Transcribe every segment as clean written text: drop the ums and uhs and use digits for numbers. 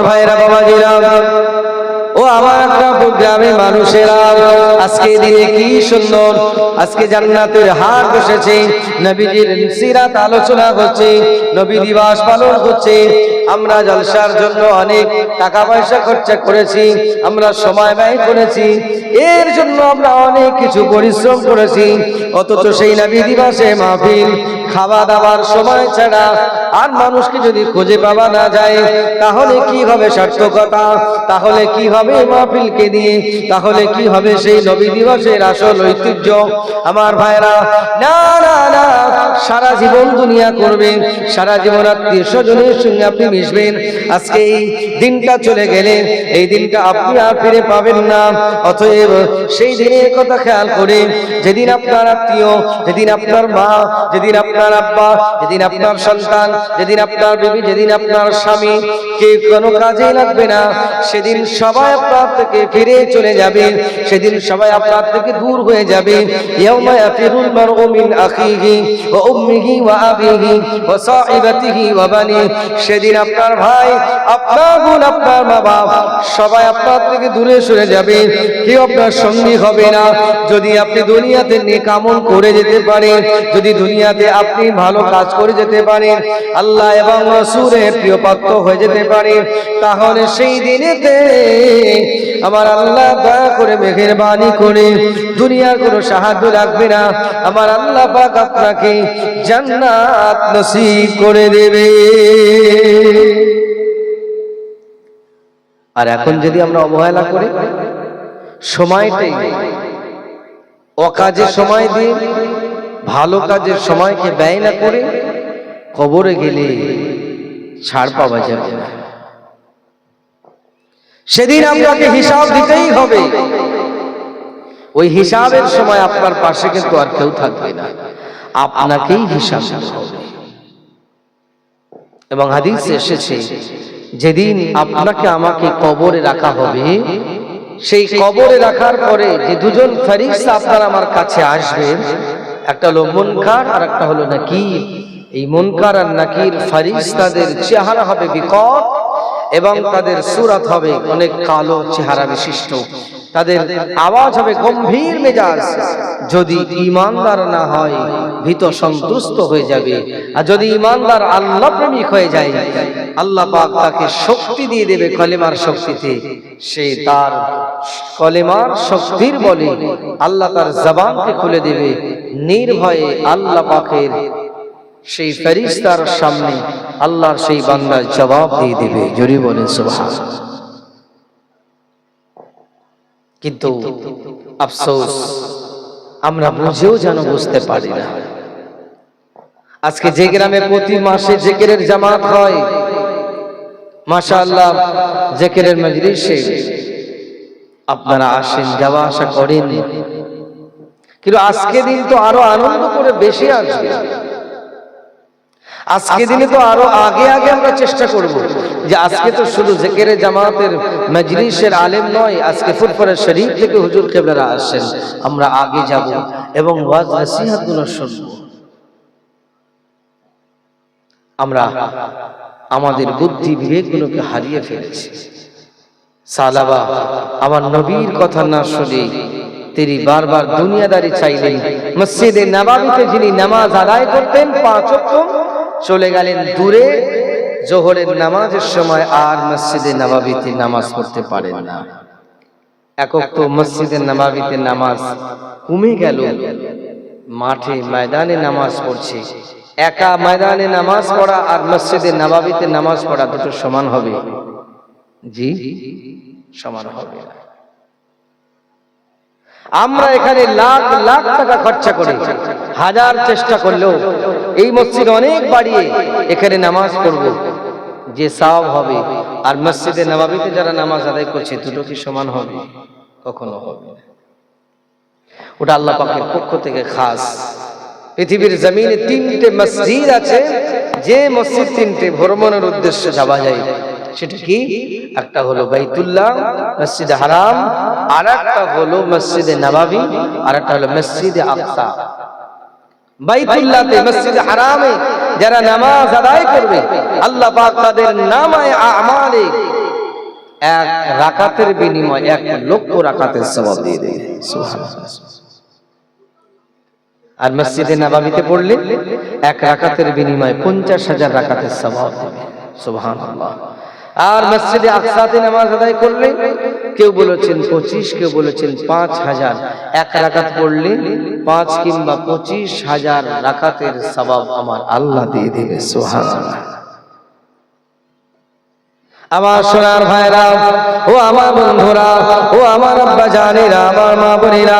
ভাইরা বাবাজিরা ও আমার একটা গ্রামে মানুষেরা, আজকে দিনে কি সুন্দর, আজকে জান্নাতের হাট বসেছে, নবীজির সিরাত আলোচনা হচ্ছে, নবী দিবস পালন হচ্ছে। আমরা জলসার জন্য অনেক টাকা পয়সা খরচা করেছি, আমরা সময় ব্যয় করেছি, এর জন্য আমরা অনেক কিছু পরিশ্রম করেছি, অথচ সেই নবী দিবসে মাহফিল খাওয়া দাওয়ার সময় ছাড়া আর মানুষকে যদি খুঁজে পাওয়া না যায়, তাহলে কি হবে সার্থকতা, তাহলে কি হবে মাহফিলকে দিয়ে, তাহলে কি হবে সেই নবী দিবসের আসল ঐতিহ্য? আমার ভাইরা, না না না, সারা জীবন দুনিয়া করবেন, সারা জীবন আত্মীয় স্বজনের সঙ্গে আপনি মিশবেন, আজকে এই দিনটা চলে গেলে এই দিনটা আপনি আর ফিরে পাবেন না। অতএব সেই দিনের কথা খেয়াল করে, যেদিন আপনার আত্মীয়, যেদিন আপনার মা, যেদিন আপনার আব্বা, যেদিন আপনার সন্তান, যেদিন আপনার বিবি, যেদিন আপনার স্বামী কে কোনো কাজে লাগবে না, সেদিন সবাই আপনার থেকে ফিরে চলে যাবে, সেদিন সবাই আপনার থেকে দূর হয়ে যাবে। ইয়াউমা ইয়াফিরুল মারউ মিন আখিহি ওয়া উম্মিহি ওয়া আবিহি ওয়া সাহিবাতিহি ওয়া বানি, সেদিন আপনার ভাই, আপনার বোন, আপনার মা বাপ সবাই আপনার থেকে দূরে সরে যাবে, কেউ আপনার সঙ্গী হবে না। যদি আপনি দুনিয়াতে নেক আমল করে যেতে পারেন, যদি দুনিয়াতে আপনি ভালো কাজ করে যেতে পারেন, আল্লাহ এবং রাসূলের প্রিয় পাত্র হয়ে যেতে পারেন, তাহলে সেই দিনেতে আমার আল্লাহ দয়া করে মেহেরবানি করে দুনিয়ার কোনো সাহায্য লাগবে না, আমার আল্লাহ পাক আপনাকে জান্নাত নসিব করে দেবে। আর এখন যদি আমরা অবহেলা করি, সময়টাই অকাজে সময় দিয়ে ভালো কাজের সময়কে ব্যয় না করে কবরে গেলে ছাড় পাওয়া যাবে না। সেদিন আপনাকে হিসাব দিতেই হবে, ওই হিসাবের সময় আপনার পাশে কিন্তু আর কেউ থাকবে না, আপনাকেই হিসাব দিতে হবে। এবং হাদিসে এসেছে, যেদিন আপনাকে আমাকে কবরে রাখা হবে, সেই কবরে রাখার পরে যে দুজন ফেরেশতা আপনার আমার কাছে আসবেন, একটা হলো মুনকার আর একটা হলো নাকির। এই মুনকার আর নাকির ফেরেশতাদের চেহারা হবে বিকট এবং তাদের সূরত হবে অনেক কালো চেহারা বিশিষ্ট, তাদের আওয়াজ হবে গম্ভীর মেজাজ। যদি ঈমানদার না হয় ভীত সন্তুষ্ট হয়ে যাবে, আর যদি ঈমানদার আল্লাহ প্রেমিক হয়ে যায়, আল্লাহ পাক তাকে শক্তি দিয়ে দেবে কলেমার শক্তিতে, সে তার কলেমার শক্তির বলে আল্লাহ তার জবানকে খুলে দেবে, নির্ভয়ে আল্লাহ পাকের সেই ফেরেশতার সামনে আল্লাহর সেই বান্দার জবাব দিয়ে দেবে। জোরে বলেন সুবহানাল্লাহ। কিন্তু আফসোস, আমরা বুঝেও যেন বুঝতে পারি না। আজকে যে গ্রামে প্রতি মাসে জিকিরের জামাত হয়, মাশাআল্লাহ, জিকিরের মজলিসে আপনারা আসেন, যাওয়া আসা করেন, কিন্তু আজকে দিন তো আরো আনন্দ করে বেশি আসবে। আজকে দিনে তো আরো আগে আগে আমরা চেষ্টা করব যে আজকে তো শুধু জিকিরের জামাতের মজলিসের আলেম নয়, আজকে ফুরফুরা শরীফ থেকে হুজুর কিবলারা আসেন, আমরা আগে যাব এবং ওয়াজ নসিহতগুলো শুনব। আমরা আমাদের বুদ্ধি বিবেকগুলোকে হারিয়ে ফেলেছি। সালাবা আমার নবীর কথা না শুনে তিনি বারবার দুনিয়াদারি চাইলেন। মসজিদে নববীতে যিনি নামাজ আদায় করতেন 5 ওয়াক্ত, চলে গেলেন দূরে, জোহরের নামাজের সময় আর মসজিদে নববীতে নামাজ পড়তে পারেন না। একক তো মসজিদে নববীতে নামাজ কমে গেল, মাঠে ময়দানে নামাজ পড়ছে। একা ময়দানে নামাজ পড়া আর মসজিদে নববীতে নামাজ পড়া দুটো সমান হবে? জি, সমান হবে না। আমরা এখানে লাখ লাখ টাকা খরচা করে হাজার চেষ্টা করলেও এই মসজিদ অনেক বাড়িয়ে এখানে নামাজ পড়ব, যে সওয়াব হবে আর মসজিদে নববীতে যারা নামাজ আদায় করছে দুটো কি সমান হবে? কখনো হবে না। ওটা আল্লাহ পাকের পক্ষ থেকে খাস। পৃথিবীর জমিনে 3টে মসজিদ আছে, যে মসজিদ 3টে ভ্রমণের উদ্দেশ্যে যাওয়া যায়। সেটা কি? একটা হলো বাইতুল্লাহ মসজিদে হারাম, আর একটা হলো মসজিদে নববী, আর একটা হলো মসজিদে আকসা। বাইতুল্লাহতে মসজিদে হারামে যারা নামাজ আদায় করবে, আল্লাহ পাক তাদের নামায়ে আমালে এক রাকাতের বিনিময়ে 1,00,000 রাকাতের সওয়াব দিয়ে দেবে। সুবহানাল্লাহ। আর মসজিদে নববীতে পড়লে এক রাকাতের বিনিময়ে 50,000 রাকাতের সওয়াব দেবে। সুবহানাল্লাহ। আর মসজিদে আকসাতে নামাজ আদায় করলে কেউ বলেছেন 25, কেউ বলেছেন 5,000, এক রাকাত পড়লে 5 কিংবা 25,000 রাকাতের সওয়াব আমার আল্লাহ দিয়ে দেবে। সুবহানাল্লাহ। আমার সোনার ভাইরা, ও আমার বন্ধুরা, ও আমার আব্বা জানেরা, আমার মা বোনেরা,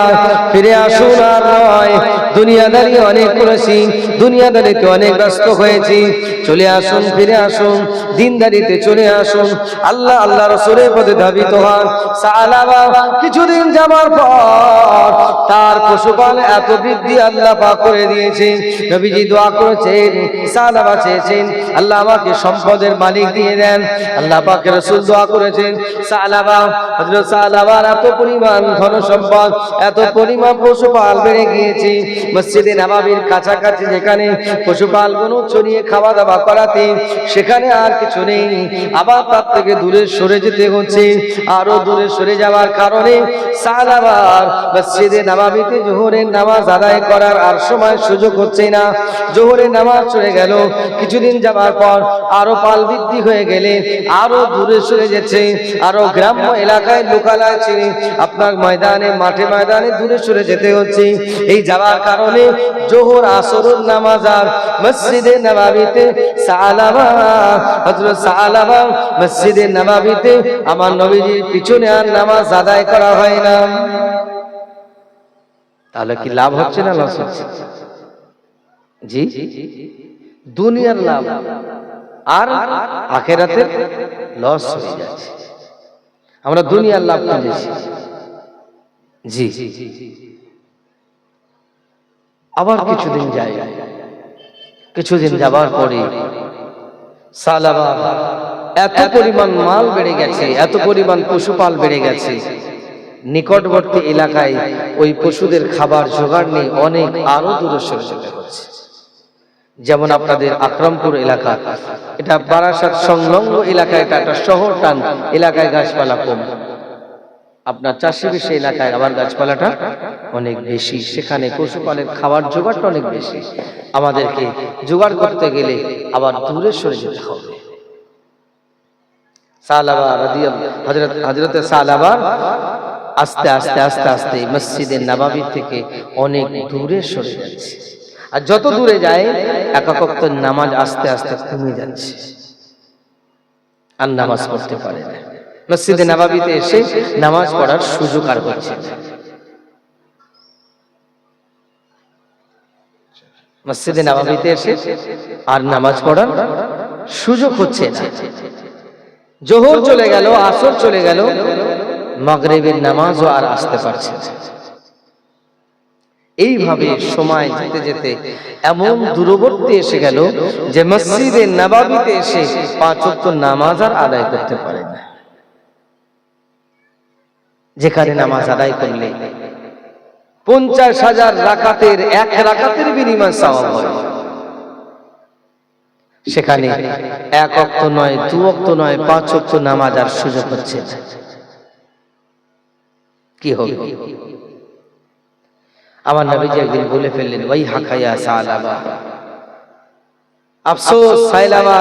ফিরে আসুন। আর নয়, দুনিয়াদারি অনেক করেছি, দুনিয়াদারিতে অনেক ব্যস্ত হয়েছি। চলে আসুন, ফিরে আসুন, দিনদারিতে চলে আসুন। আল্লাহ আল্লাহ রাসূলের পথে ধাবিত হন। সালাবা কিছুদিন যাবার পর তার পশুপাল এত বৃদ্ধি আল্লাহ পাক করে দিয়েছে। নবীজি দোয়া করেছেন, সালাবা চেয়েছেন, আল্লাহ আমাকে সম্পদের মালিক দিয়ে দেন। আল্লাহ পাকের রাসূল দোয়া করেছেন, সালাবা, হযরত সালাবার এত পরিমাণ ধন সম্পদ, এত পরিমাণ পশুপাল বেড়ে গিয়েছে, মসজিদে নববীর কাছাকাছি যেখানে পশুপালগুলো চড়িয়ে খাওয়া দাওয়া করাতে সেখানে আর কিছু নেই। আবার তার থেকে দূরে সরে যেতে হচ্ছে। আরো দূরে সরে যাওয়ার কারণে সালাবার মসজিদে নববীতে জোহরের নামাজ আদায় করার আর সময় সুযোগ হচ্ছে না। জোহরের নামাজ চলে গেল, কিছুদিন যাওয়ার পর আরো পাল বৃদ্ধি হয়ে গেলে আরো দূরে সরে যাচ্ছে। আরো গ্রাম্য এলাকায় লোকালয় ছেড়ে আপনার ময়দানে, মাঠে ময়দানে দূরে সরে যেতে হচ্ছে। এই যাওয়ার কারণে জোহর আসরের নামাজ আর মসজিদে নববীতে সালাবা, হযরত সালাবা মসজিদে নববীতে আমার নবীজির পিছনে আর নামাজ আদায় করা হয় না। তাহলে কি লাভ হচ্ছে না লস হচ্ছে? জি, দুনিয়ার লাভ আর আখিরাতের লস হয়ে যাচ্ছে। আমরা দুনিয়ার লাভ খুঁজেছি। জি, আবার কিছুদিন যায়, কিছুদিন যাবার পরে সালাবা এত পরিমাণ মাল বেড়ে গেছে, এত পরিমাণ পশুপাল বেড়ে গেছে, নিকটবর্তী এলাকায় ওই পশুদের খাবার জোগাড় নেই, অনেক আরো দূরে সরে যেতে হচ্ছে। যেমন আপনাদের আকরামপুর এলাকা, এটা বারাসাত সংলগ্ন এলাকায়, এটা একটা শহর টান এলাকায় গাছপালা কম। আপনার চাষিবেশি এলাকায় আবার গাছপালাটা অনেক বেশি, সেখানে পশুপালের খাবার জোগাড়টা অনেক বেশি। আমাদেরকে জোগাড় করতে গেলে আবার দূরে সরে যেতে হবে। সালাবা হযরত সালাবা আস্তে আস্তে আস্তে আস্তে মসজিদে নববী থেকে অনেক দূরে সরে যাচ্ছে। আর যত দূরে যায় এক ওয়াক্ত নামাজ আস্তে আস্তে কমে যাচ্ছে, আর নামাজ পড়তে পারে না। মসজিদে নববীতে এসে নামাজ পড়ার সুযোগ আর হচ্ছে না। মসজিদে নববীতে এসে আর নামাজ পড়ার সুযোগ হচ্ছে না। জোহর চলে গেল, আসর চলে গেল, মাগরিবের নামাজও আর আসতে পারছে না। এইভাবে সময় যেতে যেতে এমন দূরবর্তী এসে গেল যে মসজিদে নববীতে এসে 5 ওয়াক্ত নামাজ আর আদায় করতে পারে না। যেখানে নামাজ আদায় করলে 50,000 রাকাতের এক রাকাতের বিনিময়ে সওয়াব হয়, সেখানে 1 ওয়াক্ত নয়, 2 ওয়াক্ত নয়, 5 ওয়াক্ত নামাজ আর সুযোগ হচ্ছে না। কি হবে? আমার নবীজি একদিন বলে ফেললেন, ওয়াই হাকায়া সালাবা, আফসোস সালাবা,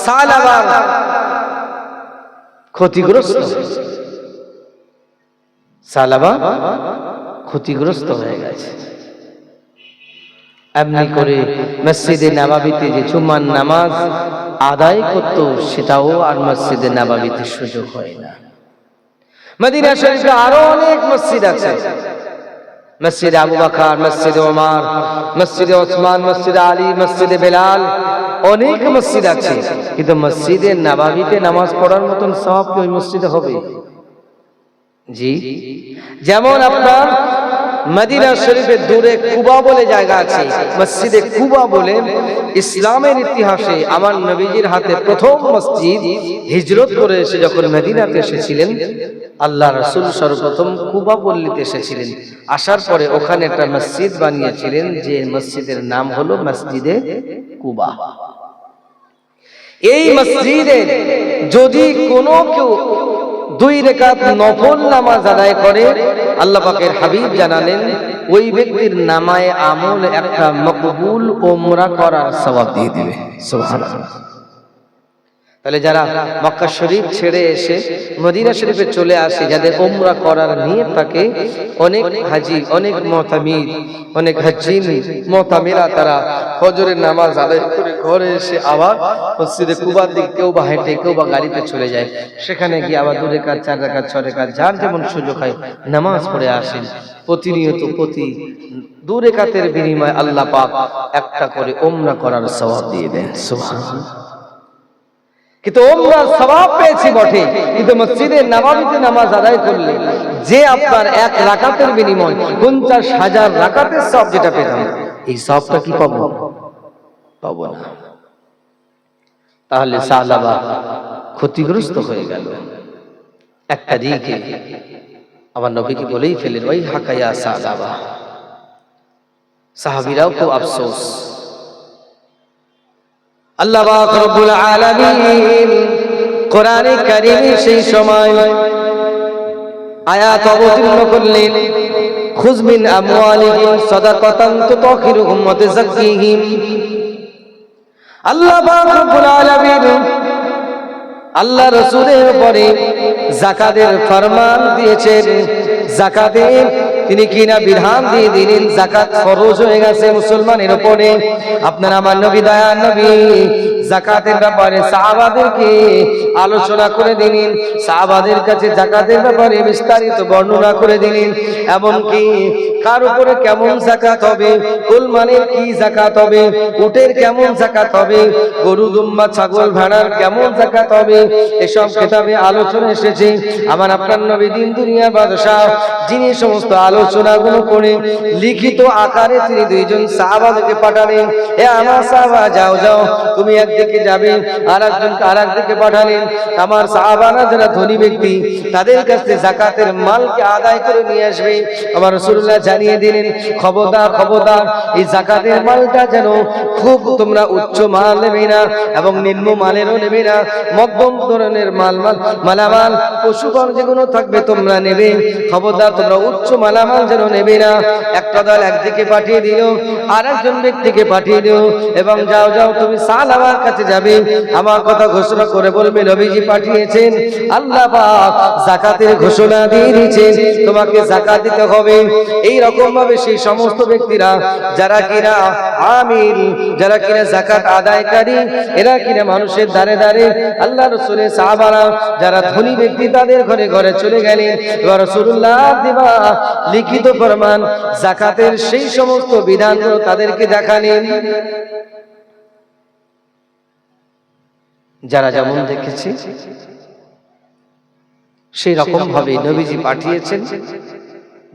সালাবা ক্ষতিগ্রস্ত, সালাবা ক্ষতিগ্রস্ত হয়ে গেছে। এমনি করে মসজিদে নববীতে যে জুমার নামাজ আদায় করত, সেটাও আর মসজিদে নববীতে সুযোগ হয় না। মদিনা শরীফে আরো অনেক মসজিদ আছে, মসজিদে আবু বকর, মসজিদে ওমর, মসজিদে ওসমান, মসজিদে আলী, মসজিদে বেলাল, অনেক মসজিদ আছে। কিন্তু মসজিদে নববীতে নামাজ পড়ার মতন সওয়াব কি ওই মসজিদে হবে? জি, যেমন আপনার মদিনা শরীফের দূরে কুবা বলে জায়গা আছে, মসজিদে কুবা বলে ইসলামের ইতিহাসে আমার নবীজির হাতে প্রথম মসজিদ। হিজরত করে এসে যখন মদিনাতে এসেছিলেন, আল্লাহ রাসূল সর্বপ্রথম কুবা পল্লীতে এসেছিলেন। আসার পরে ওখানে একটা মসজিদ বানিয়েছিলেন, যে মসজিদের নাম হলো মসজিদে কুবা। এই মসজিদে যদি কোনো কেউ 2 রাকাত নফল নামাজ আদায় করে, আল্লাহ পাকের হাবিব জানালেন ওই ব্যক্তির নামায়ে আমল একটা মকবুল উমরা করার সওয়াব দিয়ে দিবে। সুবহানাল্লাহ। তাহলে যারা মক্কা শরীফ ছেড়ে এসে মদিনা শরীফে চলে আসে, যাদের উমরা করার নিয়ত থাকে, অনেক হাজী, অনেক মুতামির, অনেক হাজ্জিন মুতামিরা তারা ফজরের নামাজ আদায় করে ঘরে এসে আবার মসজিদে কুবার দিকে কেউ বা হেঁটে কেউ বা গাড়িতে চলে যায়, সেখানে গিয়ে আবার 2 রাকাত 4 রাকাত 6 রাকাত যার যেমন সুযোগ হয় নামাজ পড়ে আসেন। প্রতিনিয়ত প্রতি 2 রাকাতের বিনিময়ে আল্লাহ পাক একটা করে উমরা করার সওয়াব দিয়ে দেন। সুবহানাল্লাহ। কিন্তু উমরার সওয়াব পেয়েছি বটে, কিন্তু মসজিদে নববীতে নামাজ আদায় করলে যে আপনার 1 রাকাতের বিনিময় 50,000 রাকাতের সওয়াব যেটা পেতাম, এই সওয়াবটা কি পাবো? পাবো না। তাহলে সাহাবা ক্ষতিগ্রস্ত হয়ে গেল। একটা দিকে আমার নবীকে বলেই ফেলেন, ওই হাকায়া সাহাবা। সাহাবীরাও খুব আফসোস। আল্লাহ পাক রব্বুল আলামিন কোরআনে কারীমে সেই সময় আয়াত অবতীর্ণ করলেন, খুয মিন আমওয়ালিহিম সাদাকাতান তুতাহিরুহুম ওয়া তুযাক্কিহিম। আল্লাহ পাক রব্বুল আলামিন আল্লাহ রাসূলের উপরে যাকাতের ফরমান দিয়েছেন। যাকাতের তিনি কিনা বিধান দিয়ে দিলেন, যাকাত ফরজ হয়ে গেছে মুসলমানের উপরে। আপনার আমার নবী দয়ার নবী যাকাতের ব্যাপারে সাহাবাদেরকে আলোচনা করে দিলেন, সাহাবাদের কাছে যাকাতের ব্যাপারে বিস্তারিত বর্ণনা করে দিলেন। এমনকি কার উপরে কেমন যাকাত হবে, কুরবানির কি যাকাত হবে, উটের কেমন যাকাত হবে, গরু দুম্বা ছাগল ভেড়ার কেমন যাকাত হবে, এসব কিতাবে আলোচনা এসেছে। আমার আপনার নবী দিন দুনিয়ার বাদশা, যিনি সমস্ত আলোচনাগুলো করে লিখিত আকারে তিনি 2 জন সাহাবাকে পাঠালেন, এ আমার সাহাবা যাও যাও, তুমি একদিকে যাবে, আর একজনকে আরেকদিকে পাঠালেন। আমার সাহাবারা যারা ধনী ব্যক্তি, তাদের কাছে যাকাতের মালকে আদায় করে নিয়ে আসবে। আমার রাসূলুল্লাহ জানিয়ে দিলেন, খবরদার খবরদার, এই যাকাতের মালটা যেন খুব তোমরা উচ্চ মাল নেবে না এবং নিম্ন মালেরও নেবে না, মধ্যম ধরনের মালামাল পশুপাল যেগুলো থাকবে তোমরা নেবে। খবরদার তোমরা উচ্চ মালামাল যেন নেবে না। একটা দল একদিকে পাঠিয়ে দিল, আর একজন ব্যক্তিকে পাঠিয়ে দিল, এবং যাও যাও তুমি সাহাবার কাছে যাবে, আমার কথা ঘোষণা করে বলবে নবীজি পাঠিয়েছেন, আল্লাহ পাক যাকাতের ঘোষণা দিয়ে দিয়েছেন, তোমাকে যাকাত দিতে হবে। এই রকম ভাবে সেই সমস্ত ব্যক্তিরা যারা কিনা আমিল, যারা কিনা যাকাত আদায়কারী, এরা কিনা মানুষের দ্বারে দ্বারে আল্লাহ রাসূলের সাহাবারা যারা ধনী ব্যক্তি, তাদের ঘরে ঘরে চলে গেলেন। এবার রাসূলুল্লাহ দিবা লিখিত ফরমান যাকাতের সেই সমস্ত বিধানগুলো তাদেরকে দেখালেন। যারা যেমন দেখেছে সেই রকম ভাবে নবীজি পাঠিয়েছেন,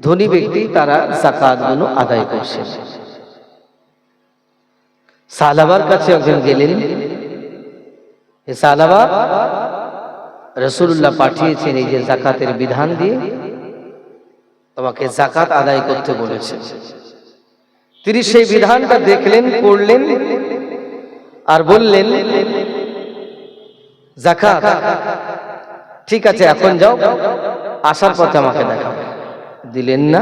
ধনী ব্যক্তি তারা যাকাতগুলো আদায় করছেন। সাহাবার কাছে একজন গেলেন, এ সাহাবা রাসূলুল্লাহ পাঠিয়েছেন এই যে যাকাতের বিধান দিয়ে তোমাকে যাকাত আদায় করতে বলেছেন। তিনি সেই বিধানটা দেখলেন, পড়লেন, আর বললেন, যাকাত ঠিক আছে, এখন যাও, আসার পথে আমাকে দেখাও। দিলেন না,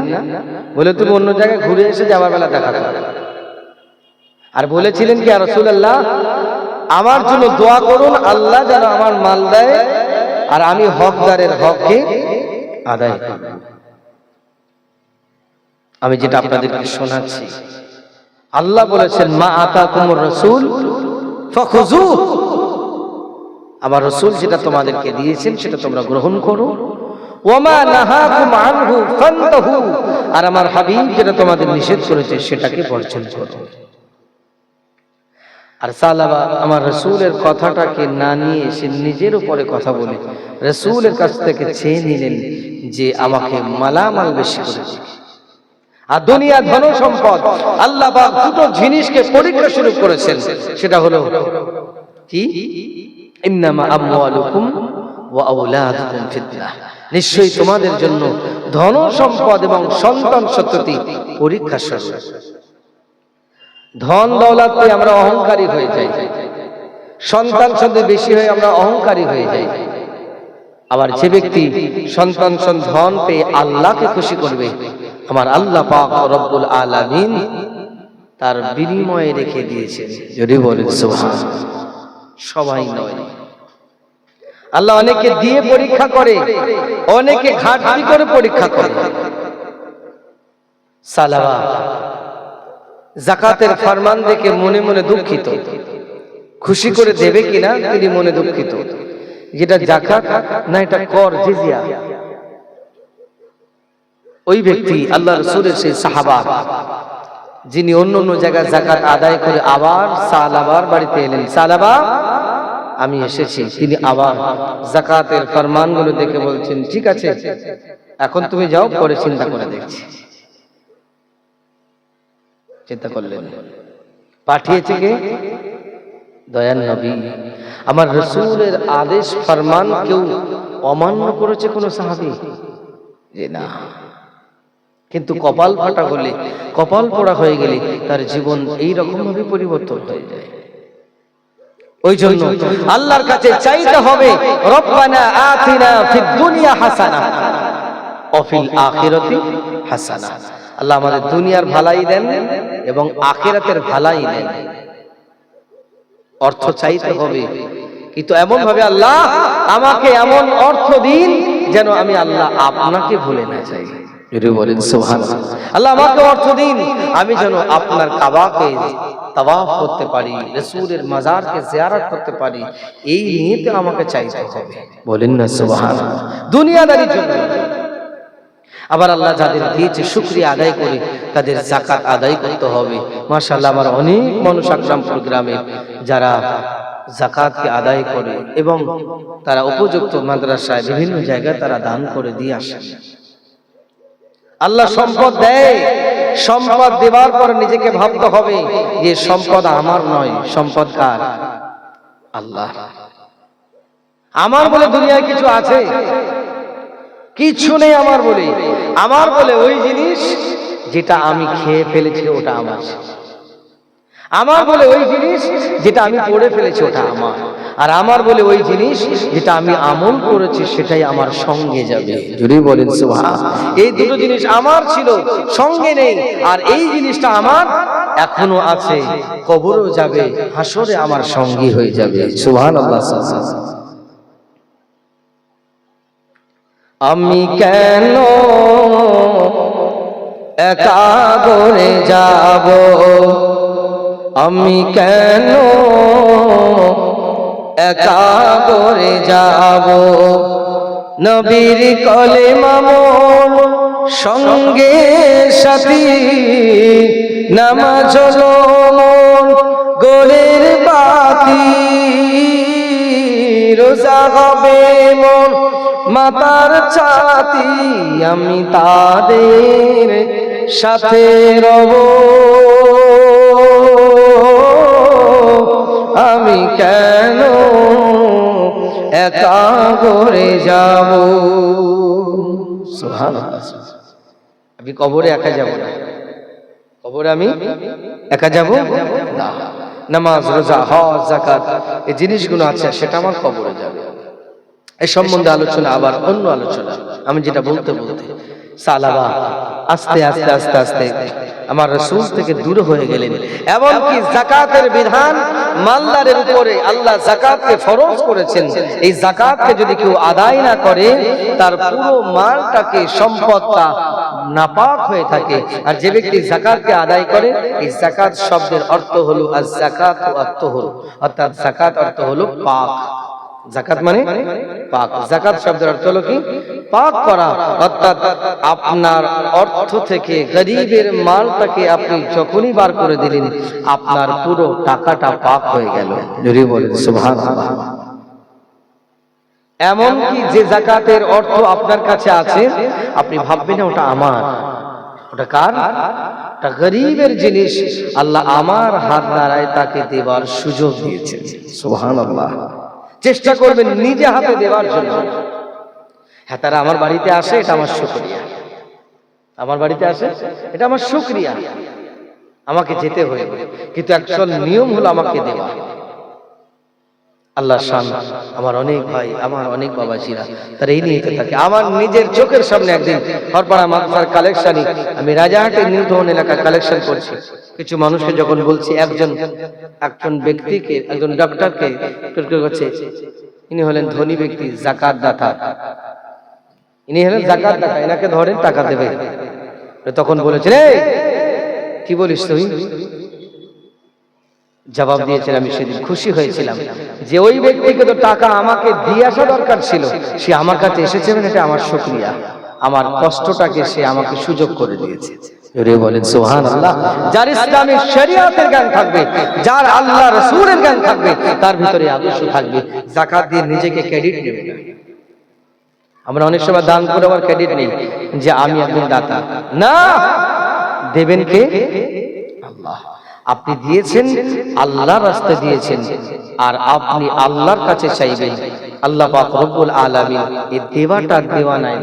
বলে তুমি অন্য জায়গায় ঘুরে এসে যাবার বেলা দেখাতে। আর বলেছিলেন কি, ইয়া রাসূলুল্লাহ আমার জন্য দোয়া করুন, আল্লাহ যেন আমার মাল দেয় আর আমি হকদারের হককে আদায় করব। আমি যেটা আপনাদেরকে শোনাচ্ছি, আল্লাহ বলেছেন, মা আতাকুমুর রাসূল ফাখুযুহু, আমার রাসূল যেটা তোমাদেরকে দিয়েছেন সেটা তোমরা গ্রহণ করো। ওয়া মা নাহাকুম আনহু ফান্তাহু, আর আমার হাবিব যেটা তোমাদের নিষেধ করেছে সেটাকে বর্জন করো। আর সাহাবা আমার রাসূলের কথাটাকে না নিয়ে সে নিজের উপরে কথা বলে রাসূলের কাছ থেকে চেয়ে নিলেন যে আমাকে মালামাল বেশি করে দিন। আর দুনিয়া ধন সম্পদ আল্লাহ পাক 2টো জিনিসকে পরীক্ষা শুরু করেছেন, সেটা হলো কি, ইন্নামা আমওয়ালুকুম ওয়া আওলাদুকুম ফিতনাহ, নিশ্চয়ই তোমাদের জন্য ধন সম্পদ এবং সন্তান সন্ততি পরীক্ষা স্বরূপ। ধন দৌলতে আমরা অহংকারী হয়ে যাই, সন্তান সন্ততি বেশি হয়ে আমরা অহংকারী হয়ে যাই। আবার যে ব্যক্তি সন্তান ধন পেয়ে আল্লাহকে খুশি করবে, আমার আল্লাহ পাক রব্বুল আলামিন তার বিনিময়ে রেখে দিয়েছেন। যদি বলেন সুবহানাল্লাহ। সবাই নয়, আল্লাহ অনেকে দিয়ে পরীক্ষা করে, অনেকে ঘাটতি করে পরীক্ষা করে। সালাবা যাকাতের ফরমান দেখে মনে মনে দুঃখিত, খুশি করে দেবে কিনা তিনি মনে দুঃখিত। যেটা যাকাত না, এটা কর, জিজিয়া। ওই ব্যক্তি আল্লাহ রাসূলের সেই সাহাবা যিনি অন্য অন্য জায়গায় যাকাত আদায় করে আবার সালাবার বাড়িতে এলেন, সালাবা আমি এসেছি। তিনি আবার যাকাতের ফরমানগুলো দেখে বলছেন, ঠিক আছে এখন তুমি যাও, পরে চিন্তা করে দেখছি। চিন্তা করলেন, পাঠিয়েছে কে? দয়ার নবী। আমার রাসূলের আদেশ ফরমান কেউ অমান্য করেছে কোন সাহাবী? যে না। কিন্তু কপাল ফাটা হলে, কপাল পোড়া হয়ে গেলে তার জীবন এই রকম ভাবে পরিবর্তন হয়ে যায়। ওই জন্য আল্লাহর কাছে চাইতে হবে, রব্বানা আতিনা ফিদ দুনিয়া হাসানা ওয়া ফিল আখিরাতি হাসানা। আল্লাহ আমাদের দুনিয়ার ভালাই দেন এবং আখিরাতের ভালাই দেন। অর্থ চাইতে হবে, কিন্তু এমন ভাবে আল্লাহ আমাকে এমন অর্থ দিন যেন আমি আল্লাহ আপনাকে ভুলে না যাই। যদি বলেন সুবহানাল্লাহ। আল্লাহ আমাকে অর্থ দিন, আমি যেন আপনার কাবাকে তাওয়াফ করতে পারি, রাসূলের মাজারকে জিয়ারত করতে পারি, এই নিয়তে আমাকে চাইতে হবে। বলেন না সুবহানাল্লাহ। দুনিয়াদারির জন্য। আবার আল্লাহ যাদের দিয়েছে শুকরিয়া আদায় করে তাদের যাকাত আদায় করতে হবে। মাশাআল্লাহ, আমার অনেক মানুষ আকরামপুর গ্রামে যারা যাকাতকে আদায় করে এবং তারা উপযুক্ত মাদ্রাসায় বিভিন্ন জায়গায় তারা দান করে দিয়ে আসে। আল্লাহ সম্পদ দেয়, সম্পদ দেওয়ার পর নিজেকে ভাবতে হবে যে সম্পদ আমার নয়, সম্পদ কার? আল্লাহ। আমার বলে দুনিয়ায় কিছু আছে? কিছু নেই আমার বলে। আমার বলে ওই জিনিস যেটা আমি খেয়ে ফেলেছি ওটা আমার। আমার বলে ওই জিনিস যেটা আমি পড়ে ফেলেছি ওটা আমার। আর আমার বলে ওই জিনিস যেটা আমি আমল করেছি সেটাই আমার সঙ্গে যাবে। যদি বলেন সুবহানাল্লাহ। এই দুটো জিনিস আমার ছিল, সঙ্গে নেই, আর এই জিনিসটা আমার এখনো আছে, কবরও যাবে, হাসরে আমার সঙ্গী হয়ে যাবে। সুবহানাল্লাহ। আমি কেন একা করে যাব, আমি কেন একা করে যাব, নবীর কলেমা মোর সঙ্গে সাথী, নামাজ হলো মোর গোলের বাতি, রোজা হবে মোর মাতার ছাতি, আমি তাদের সাথে রব, আমি কেন একা করে যাব। সুবহানাল্লাহ। আমি কবরে একা যাব না, কবরে আমি একা যাব না। নামাজ, রোজা, হজ, যাকাত এই জিনিসগুলো আছে, সেটা আমার কবরে যাবে। এই সম্বন্ধে আলোচনা আবার অন্য আলোচনা। আমি যেটা বলতে সালাবা আস্তে আস্তে আস্তে আস্তে আমার রাসূল থেকে দূর হয়ে গেলেন। এমনকি যাকাতের বিধান মালদারের উপরে আল্লাহ যাকাতকে ফরজ করেছেন। এই যাকাতকে যদি কেউ আদায় না করে তার পুরো মালটাকে, সম্পদটা নাপাক হয়ে থাকে। আর যে ব্যক্তি যাকাতকে আদায় করে, এই যাকাত শব্দের অর্থ হলো আয-যাকাত ওয়া আত-তাহুর, অর্থাৎ যাকাত অর্থ হলো পাক। যাকাত মানে পাক। যাকাত শব্দের অর্থ হলো কি? পাক করা। অর্থাৎ আপনার অর্থ থেকে গরিবের মালটাকে আপনি যখনই বার করে দিলেন, আপনার পুরো টাকাটা পাক হয়ে গেল। যদি বলেন সুবহানাল্লাহ। এমন কি যে যাকাতের অর্থ আপনার কাছে আছে, আপনি ভাববেন ওটা আমার, ওটা কার? ওটা গরিবের জিনিস, আল্লাহ আমার হাত দ্বারায় তাকে দেবার সুযোগ দিয়েছেন। সুবহানাল্লাহ। চেষ্টা করবেন নিজে হাতে দেওয়ার জন্য। হ্যাঁ, তারা আমার বাড়িতে আসে, এটা আমার শুকরিয়া। আমার বাড়িতে আসে, এটা আমার শুকরিয়া, আমাকে যেতে হইবে, কিন্তু একচুয়াল নিয়ম হলো আমাকে দেওয়া। আল্লাহ শান। আমার অনেক ভাই, আমার অনেক বাবাজিরা তারা এই নিয়ে থাকে। আমার নিজের চোখের সামনে একদিন হরপাড়া মাদ্রাসার কালেকশনই আমি রাজাহাটের নিউটাউন এলাকায় কালেকশন করছি। কিছু মানুষকে যখন বলছি, একজন ব্যক্তিকে, একজন ডক্টরকে করছে, ইনি হলেন ধনী ব্যক্তি, যাকাত দাতা, ইনি হলেন যাকাত দাতা, এনাকে ধরেন টাকা দেবে। তখন বলেছেন, এই কি বলিস তুই? জবাব দিয়েছেন, আমি সেদিন খুশি হয়েছিলাম যে ওই ব্যক্তিকে তো টাকা আমাকে দিয়ে আসা দরকার ছিল, সে আমার কাছে এসেছে, এটা আমার শুকরিয়া, আমার কষ্টটাকে সে আমাকে সুযোগ করে দিয়েছে। বলেন সুবহানাল্লাহ। যার ইসলামী শরিয়াতের জ্ঞান থাকবে, যার আল্লাহ রাসূলের জ্ঞান থাকবে, তার ভিতরে আদর্শ থাকবে, যাকাত দিয়ে নিজেকে ক্রেডিট নেবে না। আমরা অনেক সময় দান করে আবার ক্রেডিট নেই যে আমি একজন দাতা। না, দেবেন কে? আল্লাহ। আপনি দিয়েছেন আল্লাহর রাস্তায় দিয়েছেন, আর আপনি আল্লাহর কাছে চাইবেন। আল্লাহ পাক রব্বুল আলামিন এই দেওয়াটা দেওয়া নাই।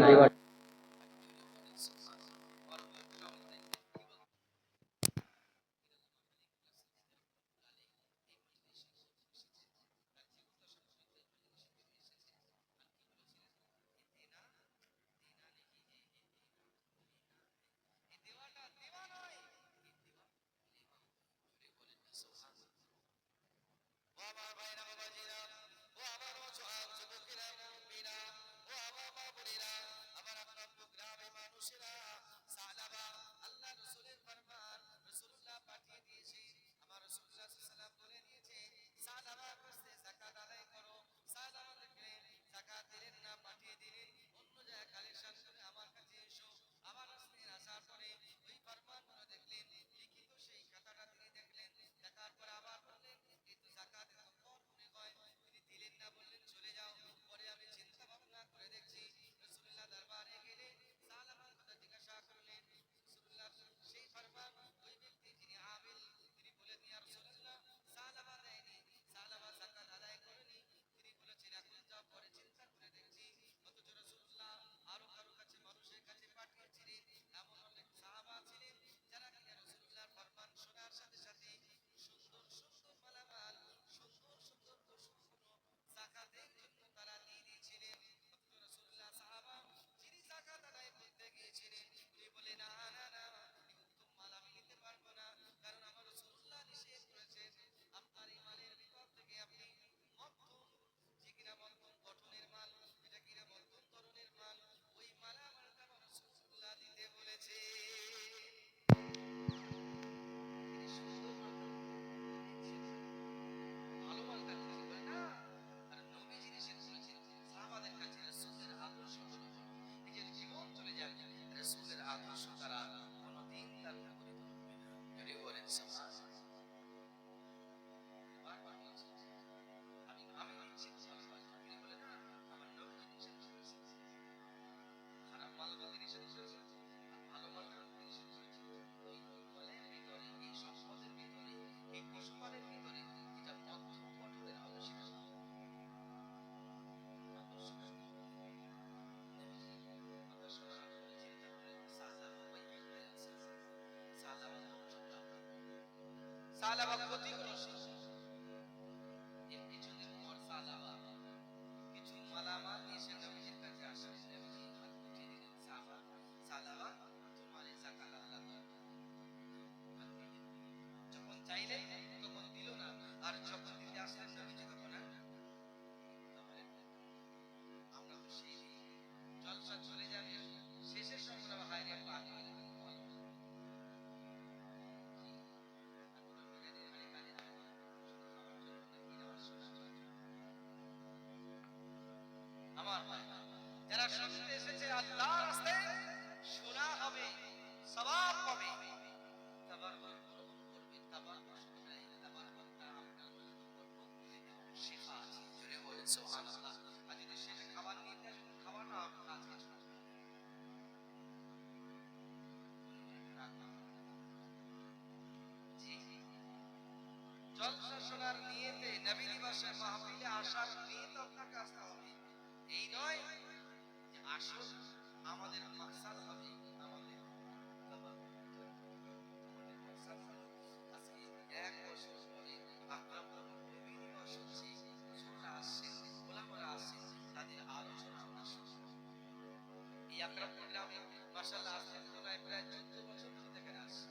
আকরামপুর গ্রামে মাশাআল্লাহ আজকে তুলনায় প্রায় 14 বছর ধরে এখানে আসছি।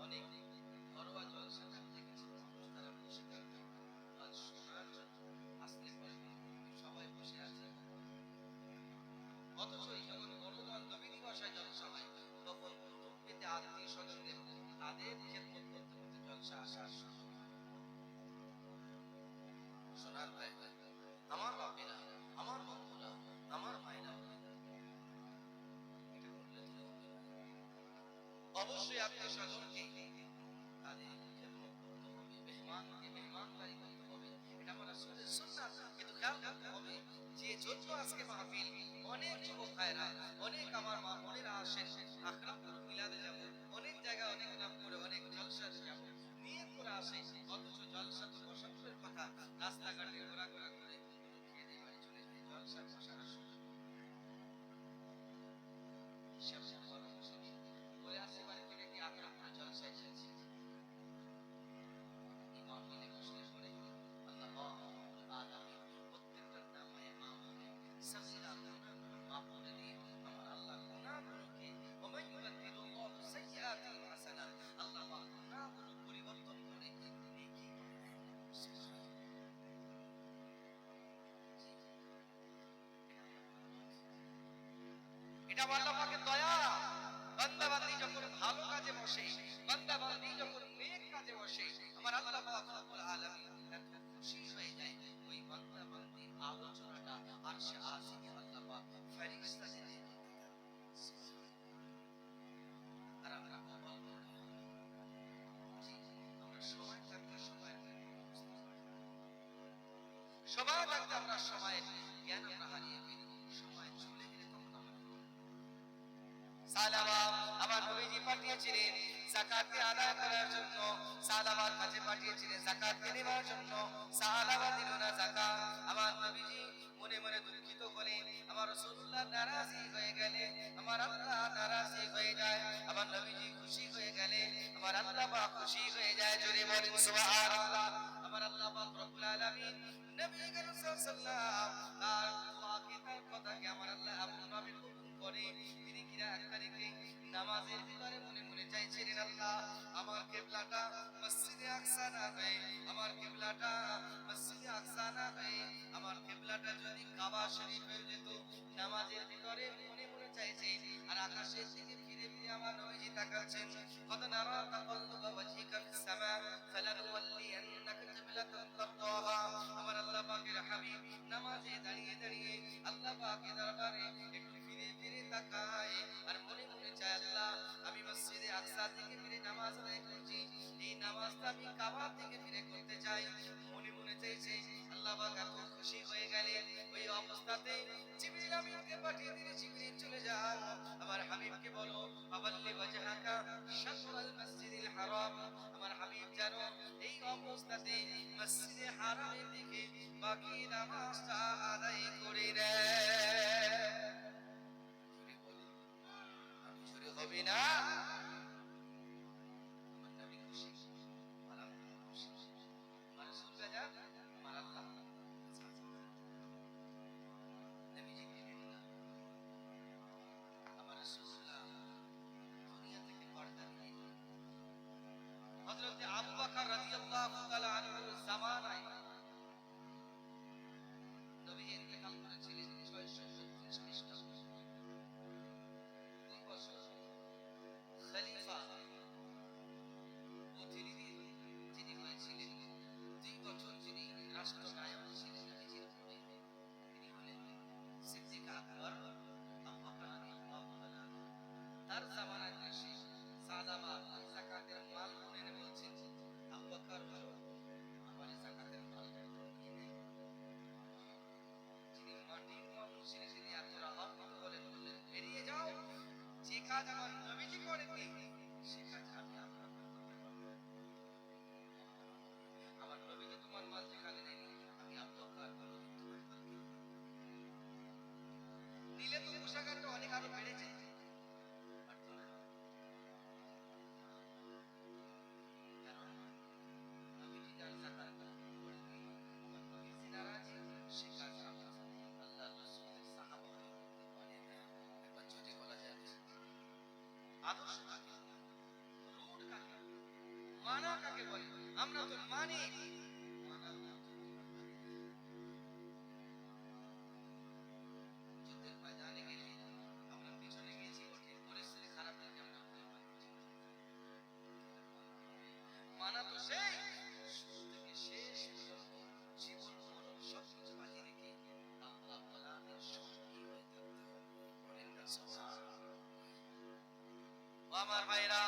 অনেক ঘরোয়া জলসা দেখেছি, তারা বসে থাকে আজ শোনার জন্য আসলে পরে সবাই বসে আছে। অথচ যখন বড় দল নবীনী ভাষায় জলসা হয় তখন কুটুম পেতে আত্মীয় স্বজনদের তাদের খেদমত করতে করতে জলসা আসার শোনার ভাই আমার বাপেরা, আমার বন্ধুরা, আমার মায়েরা, এটা করলে তো অবশ্যই আত্মীয় স্বজনকে তাদের খেদমত করতে হবে, মেহমানকে মেহমানদারি করতে হবে, এটা আমার রাসূলের সুন্নাত। কিন্তু খেয়াল রাখতে হবে যে জন্য আজকে মাহফিল, অনেক যুবক ভাইরা, অনেক আমার মা বোনেরা আসেন আকরামপুর মিলাদে যাব, অনেক জায়গায় অনেক নাম করে অনেক জলসা যাব নিয়ত করে আসে, অথচ জলসা তো বসানোর কথা, রাস্তাঘাটে ঘোরাঘোরা করে খেয়ে দিয়ে বাড়ি চলে যায়, জলসা বসানোর সময় হিসাব করে বসে বলে আসে বাড়ি থেকে কি আকরামপুরে জলসা এসেছে। ইমাম মিলে বসলে পরে আল্লাহ রাব্বুল আলামিন প্রত্যেকটা নামায়ে মামুনে সাগীরা গুনাহগুলো মাফ করে দিয়ে আমার আল্লাহ গুনাহগুলোকে ওয়া ইউবাদদিলুল্লাহু সাইয়্যাতিহিম হাসানাত, আল্লাহ পাক গুনাহগুলো পরিবর্তন করে নেকি এটা আল্লাহ পাকের দয়া। বান্দা বান্দি যখন ভালো কাজে বসে, বান্দা বান্দি যখন নেক কাজে বসে, আমার আল্লাহ পাক রব্বুল আলামিন এত খুশি হয়ে যায়, ওই বান্দা বান্দির আলোচনাটা আরশে আজিমে আল্লাহ পাক ফেরেশতাদের দিয়ে আর আমরা কবল করি। আমরা সময় থাকতে সময় থাকতে আমরা সময়ের জ্ঞান আমরা হারিয়ে ফেলি, সময় চলে গেলে তখন আমরা সালামা আমার নবীজি পাঠিয়েছিলেন যাকাতকে আদায় করার জন্য, সালামার কাছে পাঠিয়েছিলেন যাকাতকে নেওয়ার জন্য, সালামা দিল না যাকাত। আমার নবীজি মনে মনে দুঃখিত হলে আমার রাসূলুল্লাহ নারাজি হয়ে গেলে, আমার আল্লাহ নারাজি হয়ে যায়, আমার নবীজি খুশি হয়ে গেলে আমার আল্লাহ পাক খুশি হয়ে যায়। জোরে বলেন সুবহানাল্লাহ। আমার আল্লাহ পাক রব্বুল আলামিন নবী করিম সাল্লাল্লাহু তার দোয়াকে তার কথাকে আমার আল্লাহ এমন ভাবে কবুল করে, তিনি কিরা এক তারিখে নামাজের ভিতরে মনে মনে চাইছিলেন আল্লাহ আমার কিবলাটা মসজিদে আকসা না হয়ে, আমার কিবলাটা মসজিদে আকসা না হয়ে আমার কিবলাটা যদি কাবা শরীফ হয়ে যেত। নামাজের ভিতরে মনে মনে চাইছে আর আকাশের দিকে ফিরে ফিরে আমার নবীজি তাকাচ্ছেন, কত নারা তাকাল্লুবা ওয়াজহিকা ফিস সামা ফালানুওয়াল্লিয়ান্নাকা কিবলাতান তারদাহা। আমার আল্লাহ পাকের হাবিব নামাজে দাঁড়িয়ে দাঁড়িয়ে আল্লাহ পাকের দরবারে একটু ফিরে ফিরে তাকায় আর মনে মনে চায় আল্লাহ আমি মসজিদে আকসা থেকে ফিরে নামাজ আদায় করছি, এই নামাজটা আমি কাবা থেকে ফিরে করতে চাই। মনে মনে চাইছে আল্লাহ পাক এত খুশি হয়ে গেলেন, ওই অবস্থাতে জিবরিল আমিনকে পাঠিয়ে দিলে, জিবরিল চলে যাও আমার হাবিবকে বলো আবাল্লি ওয়াজহাকা শাতরাল মসজিদিল হারাম, আমার হাবিব জানো এই অবস্থাতে মসজিদে হারামের দিকে বাকি নামাজটা আদায় করে নেয়। জোরে হবে না? আমার নবী খুশি, আমার আল্লাহ খুশি, আমার রাসূল রাজা, আমার আল্লাহ নবীজি দিলেন। আমার রাসূলুল্লাহ দুনিয়া থেকে পর্দা দিয়ে হযরত আবু বকর রাদিয়াল্লাহু তাআলা আনহুর জামানায় নবী ইন্তেকাল করেছিলেন 636 খ্রিস্টাব্দে। 2 বছর খলিফা যিনি হয়েছিলেন, 2 বছর যিনি রাষ্ট্রনায়ক ছিলেন নবীজির পরে, তিনি হলেন সিদ্দিক আকবর আবু বকর রাদিয়াল্লাহু তাআলা। তার জামানায় এসে সালামা যাকাতের মাল গুনে বলছেন আবু বকর আমার যাকাতের আদর্শ কাকে, রুট কাকে, মানা কাকে বলে? আমরা তো মানি, যুদ্ধের ময়দানে গেলে আমরা পিছনে গেছি, কঠিন পরিস্থিতি খারাপ থেকে আমরা মানা তো সেই শুরু থেকে শেষ পর্যন্ত জীবন মরণ সবকিছু বাজি রেখে আল্লাহ তাআলার সঙ্গী হয়ে থাকতে হবে। বলেন না সুবহানাল্লাহ। ও আমার ভাইরা,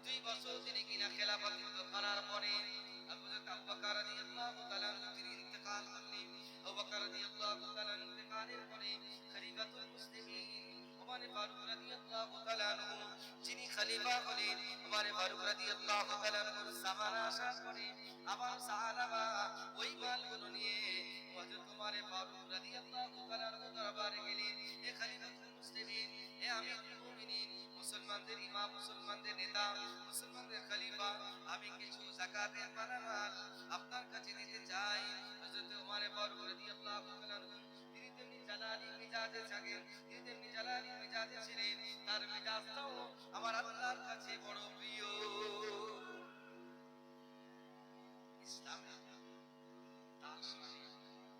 2 বছর তিনি কিনা খেলাফত করার পরে হযরত আবু বকর রাদিয়াল্লাহু তাআলা তিনি ইন্তেকাল করলেন। আবু বকর রাদিয়াল্লাহু তাআলা ইন্তেকালের পরে খলিফাতুল মুসলিমিন ওমর ফারুক রাদিয়াল্লাহু তাআলা যিনি খলিফা হলেন, ওমর ফারুক রাদিয়াল্লাহু তাআলা জামানা আসার পরে আবার সাহাবা ওই মালগুলো নিয়ে হযরত ওমর ফারুক রাদিয়াল্লাহু তাআলা দরবারে গেলেন। এ খলিফাতুল মুসলিমিন, এ আমিরুল মুমিনিন, মুসলমানদের ইমাম, মুসলমানদের নেতা, মুসলমানদের খলিফা, আমি কিছু যাকাতের মালামাল আপনার কাছে দিতে চাই। হযরত ওমর ফারুক রাদিয়াল্লাহু তাআলা তিনি তেমনি জালালি মিজাজে থাকেন, তিনি তেমনি জালালি মিজাজে ছিলেন, তার মিজাজটাও আমার আল্লাহর কাছে বড় প্রিয়। ইসলামে তার সাথে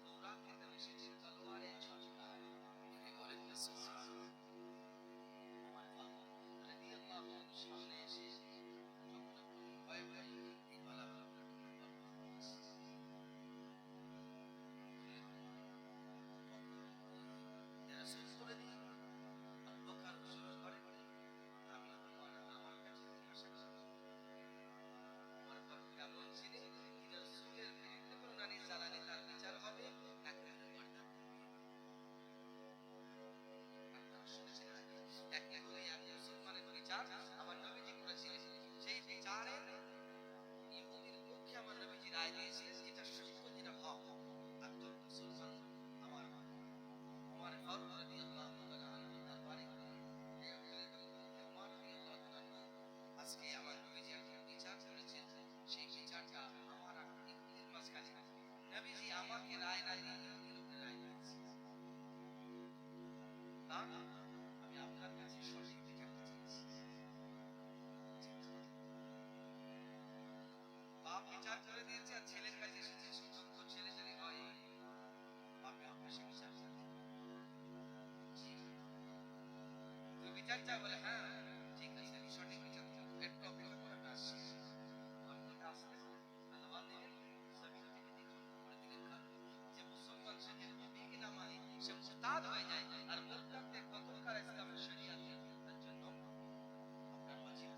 তওরাত খেতে এসেছে তলোয়ারের ঝঞ্ঝায়। বলেন না সুবহানাল্লাহ। ওমর ফারুক রাদিয়াল্লাহু তাআলা সামনে এসে ভয় ভয় এই মালামাল রাসূল করে দিলেন। আবু বকর হুজুর ঘরে ঘরে আমি আমার কাছে আশা করি ওমর ফারুক এমন ছিলেন, তিনি রাসূলের বিরুদ্ধে কোনো নারী জ্বালানি তার বিচার হবে একেবারে বরদাস্ত করবে। আপনারা শুনেছেন আগে এক মুসলমানের বিচার আমার নবীজি করেছিলেন, সেই বিচারের ইহুদির পক্ষে আমার নবীজি রায় দিয়েছিলেন, যেটা সত্য, যেটা হক। একজন মুসলমান আমার ওমর ফারুক রাদিয়াল্লাহু তাআলা আনহু দরবারে গেলেন। ওমর রাদিয়াল্লাহু তাআলা আজকে আমার নবীজি একটা বিচার করেছেন, সেই বিচারটা আমার আর ইহুদির মাঝখানে নবীজি আমাকে রায় না দিয়ে ইহুদি লোকের রায় দিয়েছে। আমি আপনার কাছে সঠিক বিচারটা চেয়েছি। বাপ বিচার করে দিয়েছে আর ছেলের কাছে এসেছে, সুযোগ্য ছেলে যদি হয় বাপের অভ্যাসে বিচার করে। তুই বিচার চা? বলে হ্যাঁ ঠিক আছে, আমি সঠিক বিচার চাই। একটু অপেক্ষা করে আমি আসছি। আপনাকে আসতে তলোয়ার দিলেন, জমিন থেকে নিক্ষেপ করে দিলেন। কারণ যে মুসলমান সে যে নবী কিনা মানে সে মুরতাদ হয়ে যায়, আর মুরতাদদের কতল করা ইসলামের শরীয়তে, তার জন্য আপনার ওয়াজিব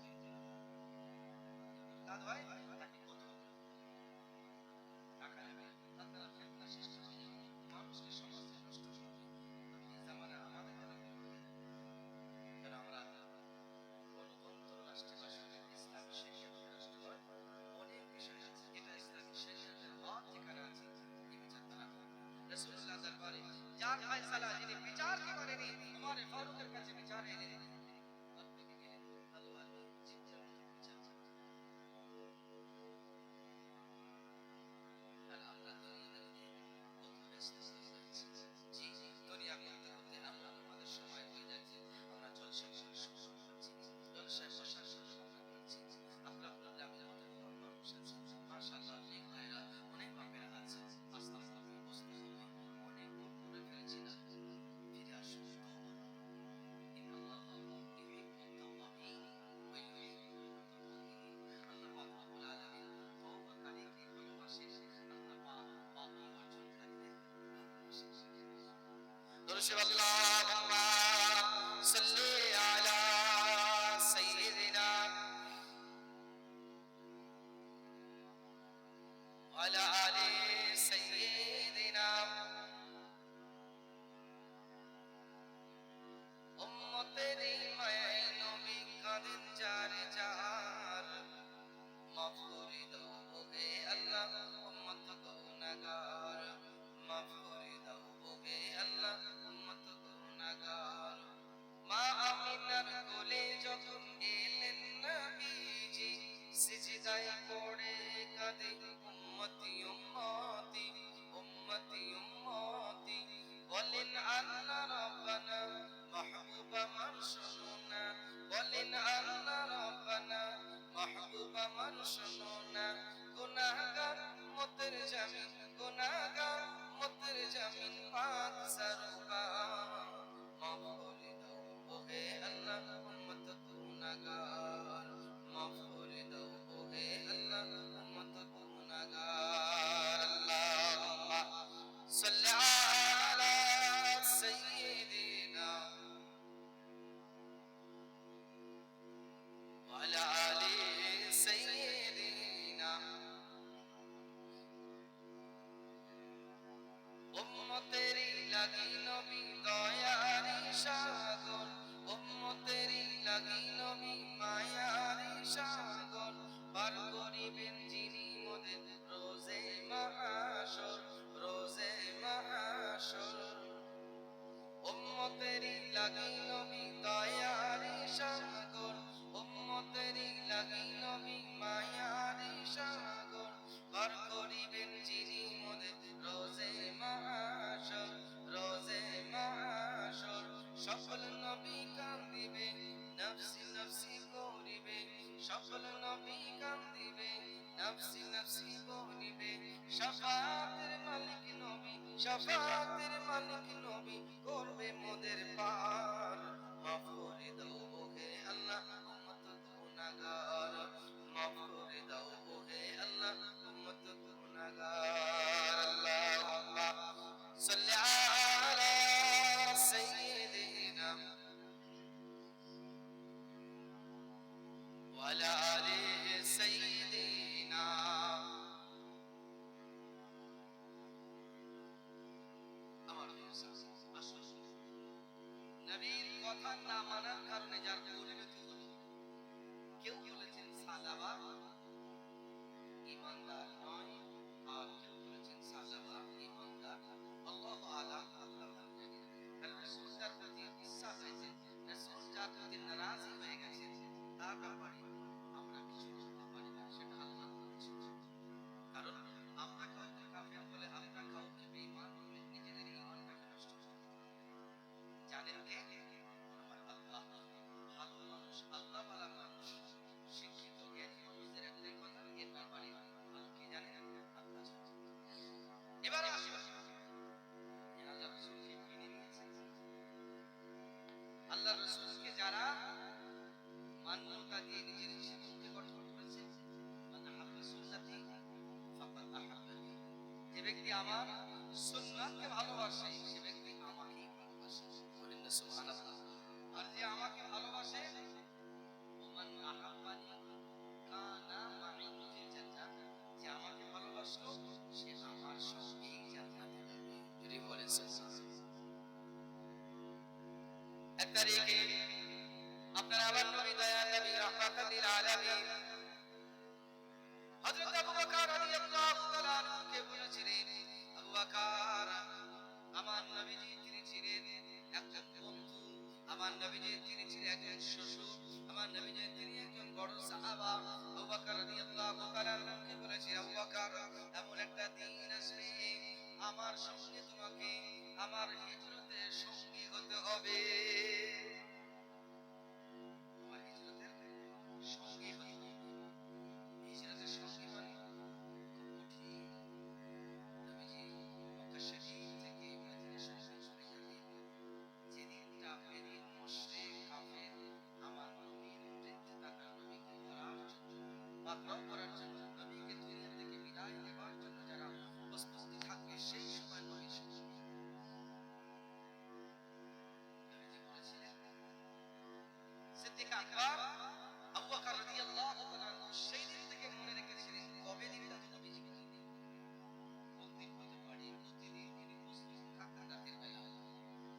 মুরতাদ হয় তাকে কতল টাকা নেবে, আপনারা ফিতনা সৃষ্টি হয়ে যাবে, মানুষকে সমাজে নষ্ট করবে। এই জামানা আমাদের যেন আমরা গণতন্ত্র রাষ্ট্রে বাস করি, ইসলামী শরিয়াত রাষ্ট্র হয়, অনেক বিষয় আছে, এটা ইসলামী শরিয়াতের হক যেখানে আছে এই বিচার তারা রাসূলুল্লাহ দরবারে যার ফয়সালা, যিনি বিচার কি করেনি, ওমর ফারুকের কাছে বিচার এনে দিলেন। আপনি গেলেন তলোয়ার নিয়ে জিজ্ঞাসা করতে বিচার করতে। আর আমরা দুনিয়াতে কত ব্যস্ত হয়ে যাচ্ছি। জি দুনিয়া করতে করতে আমরা আমাদের সময় হয়ে যাচ্ছে, আমরা জলসা করার সুযোগ পাচ্ছি, জলসায় বসার সুযোগ আমরা পাচ্ছি। আপনার প্রোগ্রামের মধ্যে কোনো মানুষ আছে, মাশাআল্লাহ অনেক ভাইরা, অনেক বাপেরা আছে, আস্তে আস্তে বুঝতে হবে অনেক ভুল করে ফেলেছি না, ফিরে আসুন। ইন্নাল্লাহা ইউহিব্বুত তাওয়াবিন ওয়া ইউহিব্বুল মুতাতাহহিরিন। আল্লাহ পাক রব্বুল আলামিন তওবাকারীকে ভালোবাসেন, আল্লাহ পাক পাপী অর্জনকারীদের ভালোবাসেন। দরুদ আল্লাহুম্মা সাল্লি আলা সাইয়্যিদিনা ওয়া আলা আলি সাইয়্যিদিনা। উম্মতেরি মায়ায় নবী কাঁদেন যার যার, মাফ করে দাও ওহে আল্লাহ উম্মত গুনাহগার, মাফ করে দাও ওহে আল্লাহ উম্মত গুনাহগার। মা আমিনা লাগি নবী দয়ারি সাগর, উম্মতেরি লাগি নবী মায়ারি সাগর, পার করিবেন যিনি মোদের রোজে মাশর, রোজে মাশর। সকল নবী কান্দিবে নফসি নফসি করিবে, সকল নবী কান্দিবে নফসি নফসি করিবে। শাফাতের মালিক নবী, শাফাতের মালিক নবী করবে মোদের পার। মাফ করে দাও ওহে আল্লাহ উম্মত গুনাহগার, মাফ করে দাও ওহে আল্লাহ উম্মত গুনাহগার। আল্লাহুম্মা সাল্লি আলা সাইয়্যিদিনা ওয়া আলা আলি সাইয়্যিদিনা। আমার নবীর কথা না মানার কারণে যার পরিণতি হলো, কেউ বলেছেন সালাবা ঈমানদার নয়, আর কেউ বলেছেন সালাবা ঈমানদার। আল্লাহু আলাম, আল্লাহ জানেন। রাসূল যার প্রতি বিশ্বাস হয়েছে, রাসূল যার প্রতি নারাজি হয়ে গেছে, তার ব্যাপারে আমরা কিছু বলতে পারি না, সেটা আল্লাহর ইচ্ছা। কারণ আমরা কাউকে কাফের বলে, আমরা কাউকে বেঈমান বলে নিজেদের ঈমানটাকে নষ্ট করতে জানেন কে? আমার আল্লাহ। ভালো মানুষ, আল্লাহ ওয়ালা মানুষ, শিক্ষিত জ্ঞানী মানুষদের একটাই কথা, এর ব্যাপারে ভালো কে জানেন? আল্লাহ জানেন। এবার আসি আল্লাহ রাসূলকে মেনে নিয়েছে, আল্লাহ রাসূলকে যারা মান্যতা দিয়ে নিজের জীবনকে গঠন করেছে, মান আহাব্বা সুন্নতি ফাকাদ আহাব্বানি। যে ব্যক্তি আমার সুন্নাতকে ভালোবাসে, সে ব্যক্তি আমাকেই ভালোবাসে। বলেন না সুবহানাল্লাহ। আর যে আমাকে ভালোবাসে, ওমান আহাব্বানি কানা মাই ফিল জান্নাহ, যে আমাকে ভালোবাসলো সে আমার সঙ্গেই জান্নাতে যাবে। যদি বলেন সুবহানাল্লাহ। এক তারিখে আপনার আমার নবী দয়ার নবী রাহমাতুল লিল আলামিন হযরত আবু বকর রাদিয়াল্লাহু তাআলা আনহুকে বলেছিলেন, আবু বকর, আমার নবীজি তিনি ছিলেন একজন বন্ধু, আমার নবীজি তিনি ছিলেন একজন শ্বশুর, আমার নবীজি তিনি একজন বড় সাহাবা। আবু বকর রাদিয়াল্লাহু তাআলা আনহুকে বলেছিলেন, আবু বকর, এমন একটা দিন আসবে আমার সঙ্গে তোমাকে আমার হিজরতে সঙ্গী হতে হবে। আমার হিজরতের সঙ্গী হতে হবে। হিজরতের সঙ্গী মানে কঠিন। নবীজি মক্কা শরীফ থেকে মদিনা শরীফে চলে যাবেন, যেদিনটা বেদিন মুশরিক কাফের আমার নবীর বৃদ্ধ থাকা নবীকে ধরার জন্য, পাকড়াও করার জন্য, নবীকে দুনিয়া থেকে বিদায় দেওয়ার জন্য যারা প্রস্তুতি থাকবে, সেই সময় নবীর সঙ্গে নবীজি বলেছিলেন, সিদ্দিক আকবর আবু বকর রাদিয়াল্লাহু তাআলা সেই দিন থেকে মনে রেখেছিলেন, কবে দিনটা তো নবীজিকে দিন, কোন দিন হতে পারে, প্রতিদিন তিনি প্রস্তুত থাকতেন রাতের বেলা।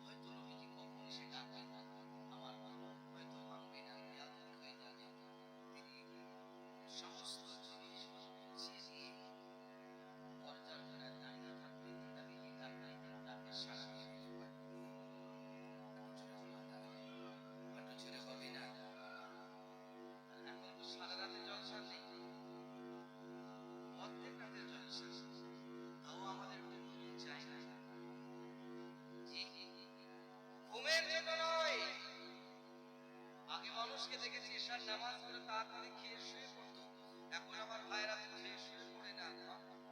হয়তো নবীজি কখনই সে ডাকবেন না, আমার হয়তো মানবে না, বেয়াদবি হয়ে যাবে। তিনি সমস্ত জিনিস গুছিয়ে নিয়ে দরজার কোণায় দাঁড়িয়ে থাকতেন, নবীজি ডাকে সাড়া দিয়ে দিতে পারতেন। একটু জোরে হবে না? এখন তো সারা রাতে জলসা নেই, অর্ধেক রাতের জলসা, তাও আমাদের একটু ঘুম চাই না। জি, ঘুমের জন্য নয়। আগে মানুষকে দেখেছি এশার নামাজ পড়ে তাড়াতাড়ি খেয়ে শুয়ে পড়তো, এখন আমার ভাইরা তো খেয়ে শুয়ে পড়ে না,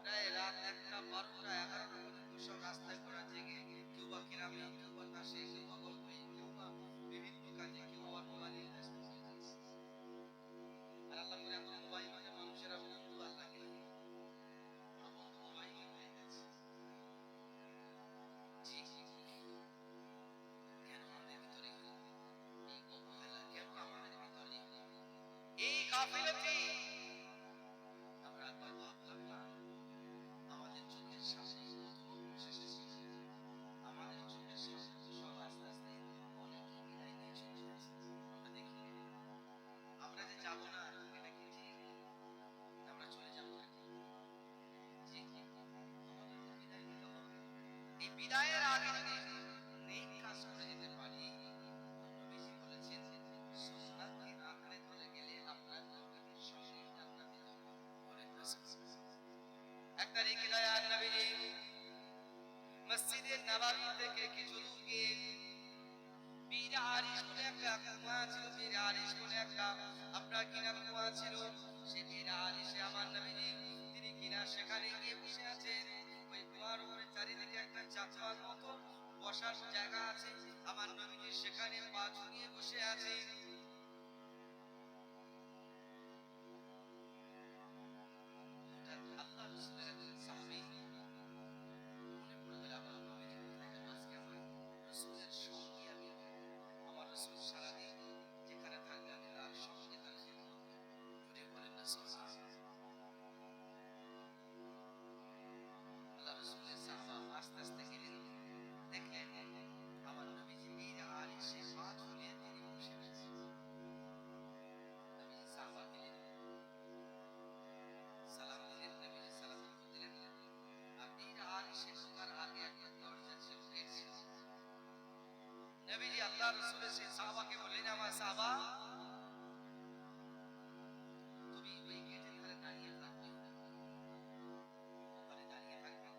প্রায় রাত 1টা 12টা 11টা পর্যন্ত সব রাস্তায় ঘোরা জেগে, কেউ বা গ্রামে, কেউ বা কাশে, কেউ বা গল্পে, কেউ বা বিভিন্ন কাজে, কেউ আবার মোবাইলে ব্যস্ত হয়ে যাচ্ছে। আর আল্লাহ করে এখন মোবাইল মানে মানুষেরা বন্ধু আর লাগে না, ওরা বন্ধু মোবাইল হয়ে গেছে। জি, কেন আমাদের ভিতরে এই অবহেলা, কেন আমাদের ভিতরে এই গাফিলতি? আমরা একবার ভাবলাম না, আমাদের চোখের সামনে কত মানুষ এসেছে, আমাদের চোখের সামনে তো সব আস্তে আস্তে অনেকে বিদায় নিয়ে চলে যাচ্ছে। আমরা দেখি আমরা যে যাবো না, এটা কি ঠিক? আমরা চলে যাবো নাকি? জি, আমাদের বিদায় নিতে হবে। এই বিদায়ের আগে যদি নেক কাজ করে যেতে পারি, ছিল বীর আরিশ বলে একটা আপনার কিনা কুয়া ছিল। সেই বীর আরিশে আমার নবীজি তিনি কিনা সেখানে গিয়ে বসে আছেন। ওই কুয়ার উপরে চারিদিকে একটা চাচার মতো বসার জায়গা আছে, আমার নবীজি সেখানে পা ঝুলিয়ে বসে আছেন। আল্লাহ রাসূলের একজন সাহাবী মনে পড়ে গেল, আমার নবীজি কোথায় গেল আজকে, আমার রাসূলের সঙ্গে আমি, আমার রাসূল সারাদিন যেখানে থাকবে আমি তার সঙ্গে তার খিদমত করে বলেন না সুবহানাল্লাহ। আল্লাহ রাসূলের সাহাবা আস্তে আস্তে গেলেন, দেখলেন আমার নবীজি বীর আরিশে পা ঝুলিয়ে তিনি বসে আছেন। নবীজি সাহাবা গেলেন, সালাম দিলেন, নবীজি সালাম দিলেন। আর বীর আরিশে ঢোকার আগে একটা দরজা ছিল, গেট ছিল। নবীজি আল্লাহ রাসূলের সেই সাহাবাকে বললেন, আমার সাহাবা তুমি ওই গেটের ধারে দাঁড়িয়ে থাকবে, ওখানে দাঁড়িয়ে থাকবে,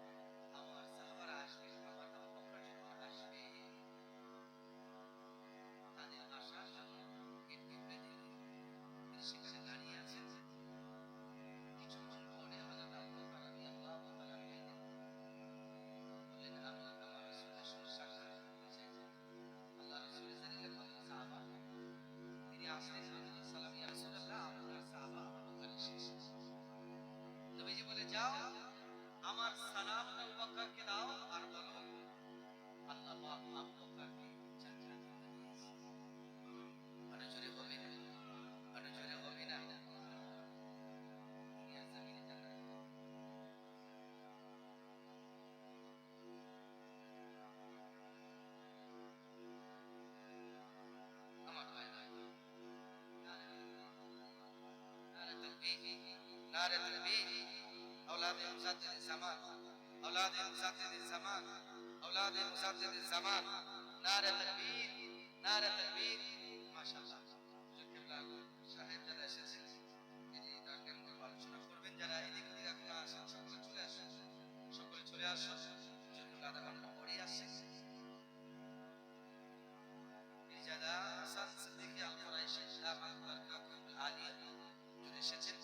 আমার সাহাবারা আসবে, আমার আবু বকর যখন আসবে তাদের আসার জন্য গেটকে খুলে দিলেন। তিনি সেখানে দাঁড়িয়ে আছেন। কিছুক্ষণ পরে হযরত আবু বকর রাদিয়াল্লাহু তাআলা বললেন, আমি আমার রাসূলের সঙ্গে সাক্ষাৎ করতে চাই। আল্লাহ রাসূলের জানিলেন বলেন সাহাবা, তিনি আসলেন, নবীজি সালাম, ইয়া রাসূলুল্লাহ আপনার সাহাবা আবু বকর এসেছে। নবীজি বলে, যাও আমার সালাম আবু বকরকে দাও আর বলো আল্লাহ পাক আবু বকরকে জান্নাতে দিয়েছে। আরো জোরে হবে না, আরো জোরে হবে না। দুনিয়ার জমিনে জান্নাত আমার ভাই ভাই নারে তাকবীর, নারে তাকবীর। اولاد مجدد الزمان، اولاد مجدد الزمان، اولاد مجدد الزمان، নারে তাকবীর, নারে তাকবীর। মাশাআল্লাহ হুজুর কিবলা সাহেব যারা এসেছেন তিনি তার কেমন আলোচনা করবেন, যারা এদিক ওদিক এখন আসেন সকলে চলে আসেন, সকলে চলে আসুন। হুজুর কিবলা আধা ঘন্টা পরেই আসছেন। মির্জা হাসান সিদ্দিকী আল কুরাইশি দামাত বারকাতুল আলিয়া হুজুর এসেছেন,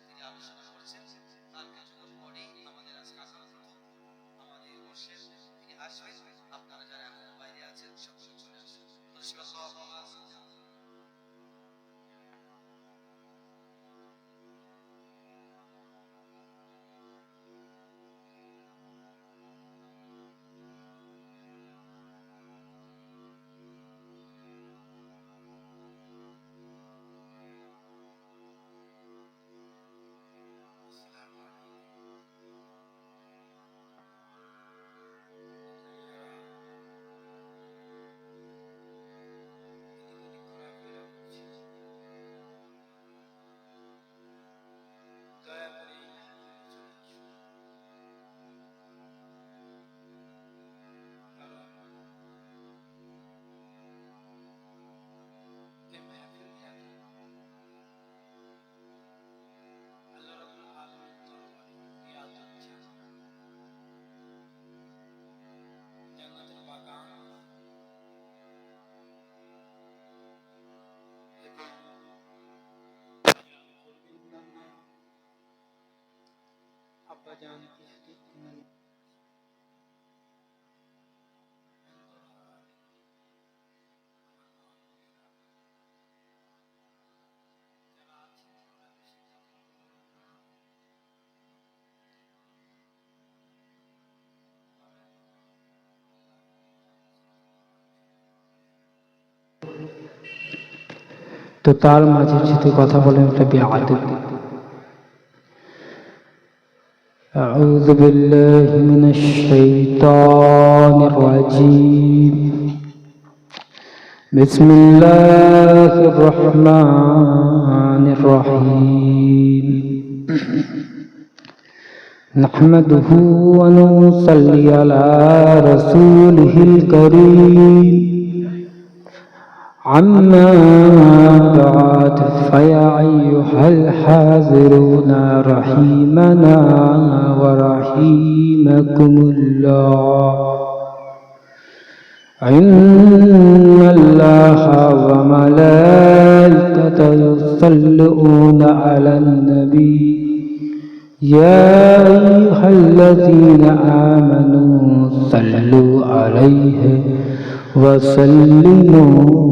তিনি আলোচনা করছেন। তার কিছুক্ষণ পরেই আমাদের আজকে আমাদের মুর্শিদ তিনি আসবেন। আপনারা যারা এখন বাইরে আছেন সকলে চলে আসুন। আব্বাজান তো তার মাঝে যদি কথা বলেন একটা বেয়াদব। أعوذ بالله من الشيطان الرجيم بسم الله الرحمن الرحيم نحمده ونصلي على رسوله الكريم أما بعد فيا أيها الحاضرون رحمنا ورحمكم الله إن الله وملائكته يصلون على النبي يا أيها الذين آمنوا صلوا عليه وسلموا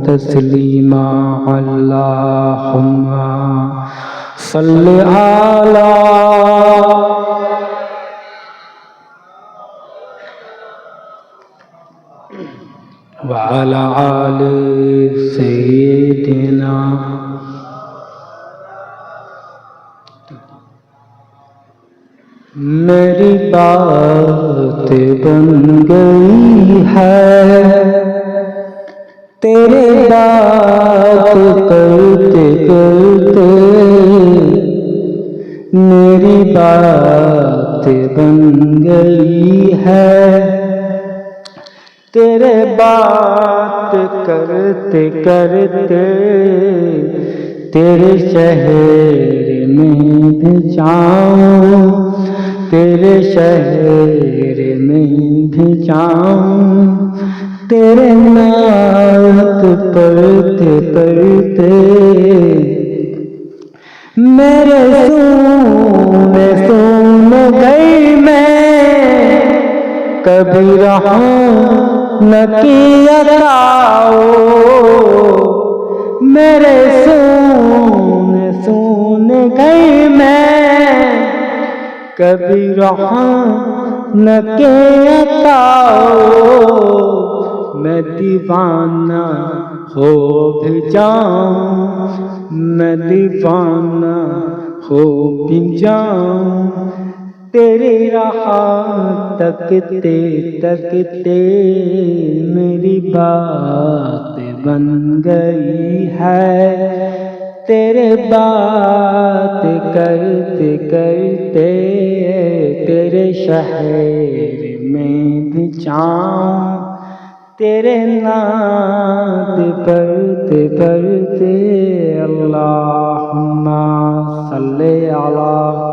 تسليما اللهم صل على وعلى آل سيدنا میری بات بن گئی ہے تیرے بات کرتے کرتے میری بات بن گئی ہے تیرے بات کرتے کرتے تیرے شہر میں بھی جاؤں تیرے شہر میں بھی جاؤں تیرے نعت پڑھتے پڑھتے میرے سون گئی میں کبھی رہا نہ کیا تاؤ میرے سون گئی میں کبھی رہا نہ کیا تاؤ میں دیوانہ ہو بھی جاؤں میں دیوانہ ہو بھی جاؤں تیری راہ تکتے تکتے میری بات بن گئی ہے تیرے بات کرتے کرتے تیرے شہر میں بھی جاؤں تیرے نعت پڑھتے پڑھتے اللہم صلی علی